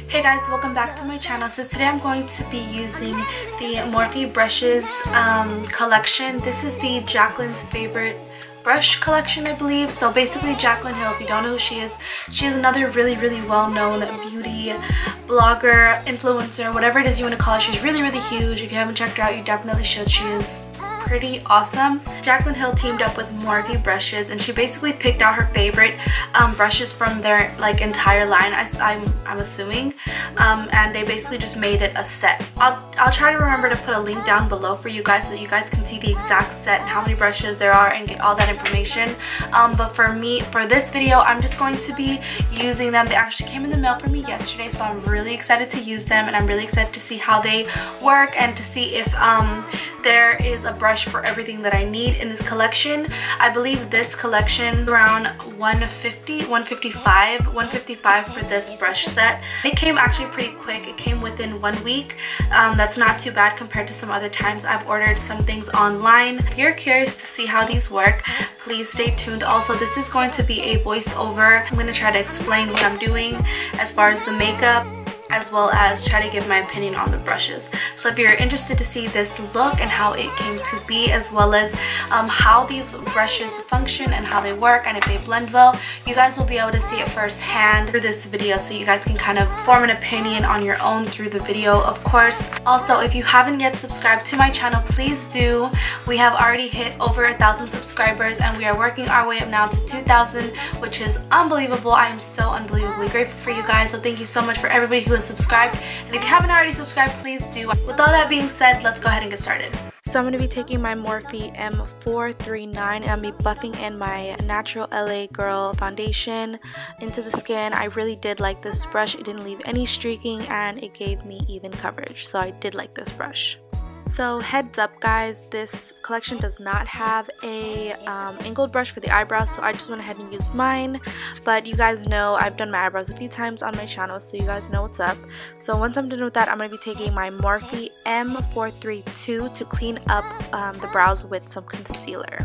Hey guys, welcome back to my channel. So today I'm going to be using the Morphe brushes collection. This is the Jaclyn's favorite brush collection, I believe. So basically Jaclyn Hill, if you don't know who she is another really well-known beauty blogger, influencer, whatever it is you want to call her. She's really huge. If you haven't checked her out, you definitely should. She is pretty awesome. Jaclyn Hill teamed up with Morphe brushes, and she basically picked out her favorite brushes from their entire line, I'm assuming, and they basically just made it a set. I'll try to remember to put a link down below for you guys so that you guys can see the exact set and how many brushes there are and get all that information. But for this video, I'm just going to be using them. They actually came in the mail for me yesterday, so I'm really excited to use them, and I'm really excited to see how they work and to see if there is a brush for everything that I need in this collection. I believe this collection is around $155 for this brush set. It came actually pretty quick. It came within 1 week. That's not too bad compared to some other times I've ordered some things online. If you're curious to see how these work, please stay tuned. Also, this is going to be a voiceover. I'm going to try to explain what I'm doing as far as the makeup, as well as try to give my opinion on the brushes. So if you're interested to see this look and how it came to be, as well as how these brushes function and how they work and if they blend well, you guys will be able to see it firsthand through this video, so you guys can kind of form an opinion on your own through the video, of course. Also, if you haven't yet subscribed to my channel, please do. We have already hit over 1,000 subscribers, and we are working our way up now to 2,000, which is unbelievable. I am so unbelievably grateful for you guys, so thank you so much for everybody who has subscribed, and if you haven't already subscribed, please do. With all that being said, let's go ahead and get started. So I'm going to be taking my Morphe M439, and I'm going to be buffing in my Natural LA Girl foundation into the skin. I really did like this brush. It didn't leave any streaking, and it gave me even coverage, so I did like this brush. So heads up guys, this collection does not have a angled brush for the eyebrows, so I just went ahead and used mine. But you guys know I've done my eyebrows a few times on my channel, so you guys know what's up. So once I'm done with that, I'm going to be taking my Morphe M432 to clean up the brows with some concealer.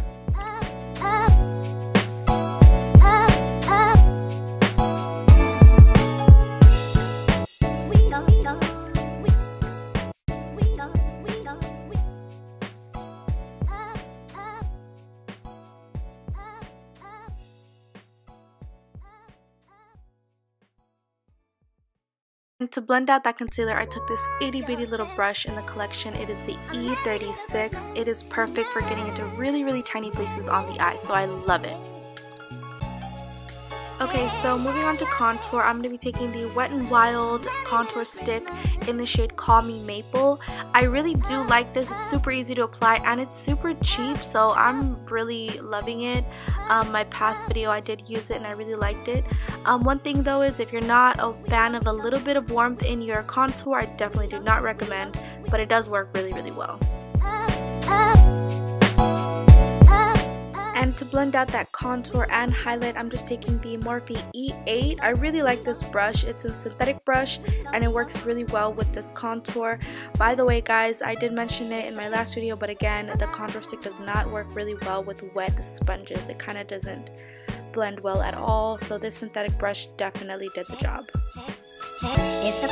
And to blend out that concealer, I took this itty bitty little brush in the collection. It is the E36. It is perfect for getting into really tiny places on the eye, so I love it. Okay, so moving on to contour, I'm going to be taking the Wet n Wild contour stick in the shade Call Me Maple. I really do like this. It's super easy to apply, and it's super cheap, so I'm really loving it. My past video I did use it, and I really liked it. One thing though is, if you're not a fan of a little bit of warmth in your contour, I definitely do not recommend, but it does work really well. And to blend out that contour and highlight, I'm just taking the Morphe E8. I really like this brush. It's a synthetic brush, and it works really well with this contour. By the way guys, I did mention it in my last video, but again, the contour stick does not work really well with wet sponges. It kind of doesn't blend well at all, so this synthetic brush definitely did the job. It's a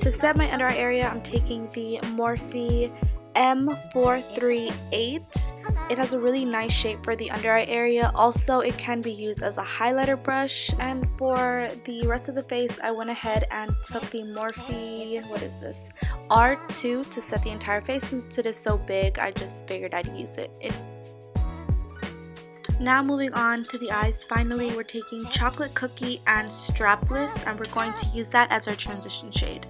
To set my under eye area, I'm taking the Morphe M438 It has a really nice shape for the under eye area. Also, it can be used as a highlighter brush. And for the rest of the face, I went ahead and took the Morphe, what is this? R2 to set the entire face. Since it is so big, I just figured I'd use it. Now moving on to the eyes, finally we're taking Chocolate Cookie and Strapless, and we're going to use that as our transition shade.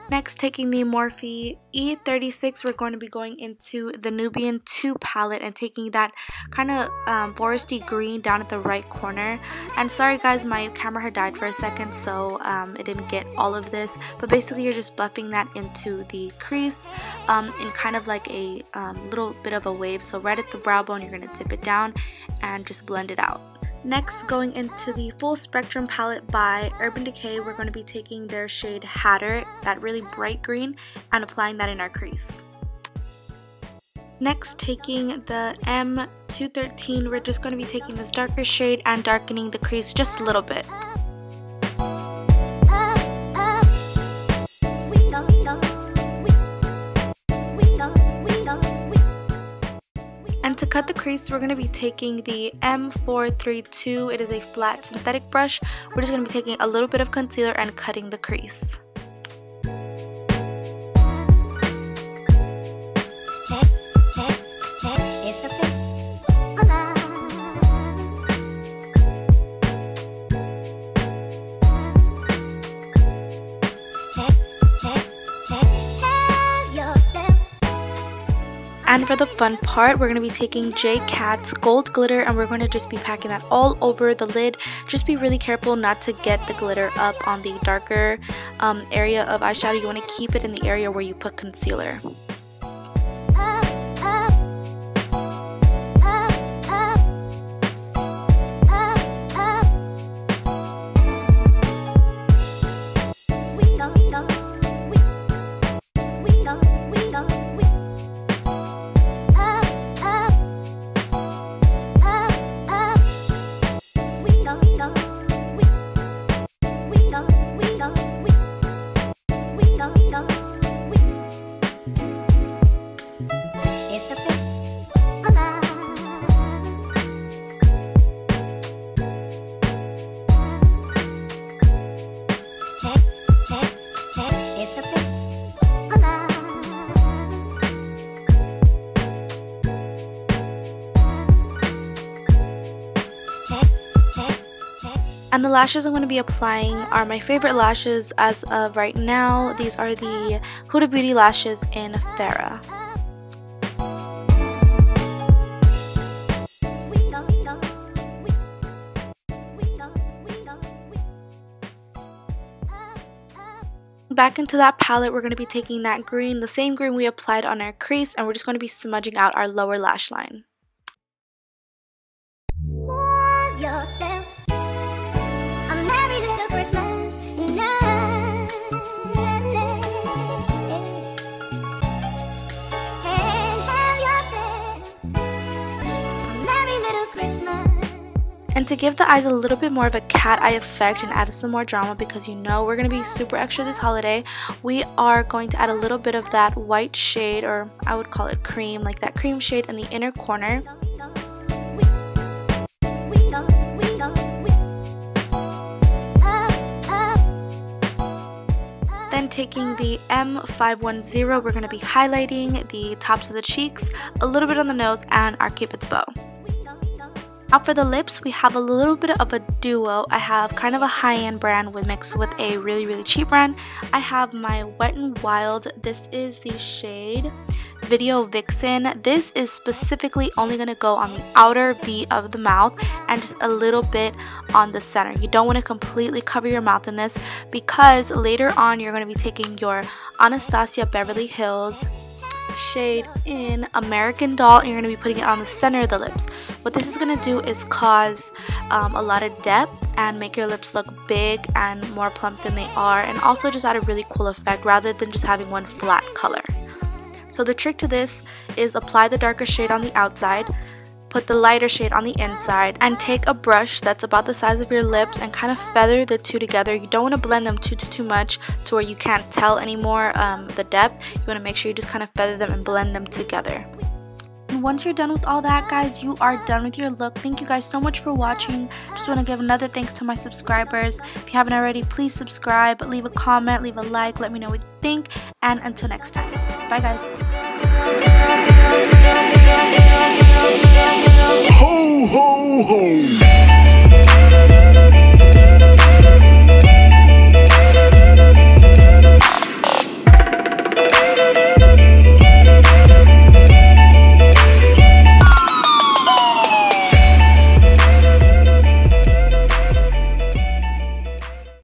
Next, taking the Morphe E36, we're going to be going into the Nubian 2 palette and taking that kind of foresty green down at the right corner. And sorry guys, my camera had died for a second, so it didn't get all of this. But basically, you're just buffing that into the crease in kind of like a little bit of a wave. So right at the brow bone, you're going to tip it down and just blend it out. Next, going into the Full Spectrum palette by Urban Decay, we're going to be taking their shade Hatter, that really bright green, and applying that in our crease. Next, taking the M213, we're just going to be taking this darker shade and darkening the crease just a little bit. And to cut the crease, we're going to be taking the M432. It is a flat synthetic brush. We're just going to be taking a little bit of concealer and cutting the crease. And for the fun part, we're going to be taking Jaclyn's Gold Glitter, and we're going to just be packing that all over the lid. Just be really careful not to get the glitter up on the darker area of eyeshadow. You want to keep it in the area where you put concealer. And the lashes I'm going to be applying are my favorite lashes as of right now. These are the Huda Beauty lashes in Farrah. Back into that palette, we're going to be taking that green, the same green we applied on our crease, and we're just going to be smudging out our lower lash line. And to give the eyes a little bit more of a cat eye effect and add some more drama, because you know we're going to be super extra this holiday, we are going to add a little bit of that white shade, or I would call it cream, like that cream shade in the inner corner. Then taking the M510, we're going to be highlighting the tops of the cheeks, a little bit on the nose, and our Cupid's bow. Now for the lips, we have a little bit of a duo. I have kind of a high-end brand mixed with a really cheap brand. I have my Wet n Wild. This is the shade Video Vixen. This is specifically only going to go on the outer V of the mouth and just a little bit on the center. You don't want to completely cover your mouth in this, because later on you're going to be taking your Anastasia Beverly Hills shade in American Doll, and you're going to be putting it on the center of the lips. What this is going to do is cause a lot of depth and make your lips look big and more plump than they are, and also just add a really cool effect rather than just having one flat color. So the trick to this is apply the darker shade on the outside, put the lighter shade on the inside, and take a brush that's about the size of your lips and kind of feather the two together. You don't want to blend them too much to where you can't tell anymore the depth. You want to make sure you just kind of feather them and blend them together. And once you're done with all that, guys, you are done with your look. Thank you guys so much for watching. Just want to give another thanks to my subscribers. If you haven't already, please subscribe, leave a comment, leave a like, let me know what you think, and until next time, bye guys. Ho, ho, ho!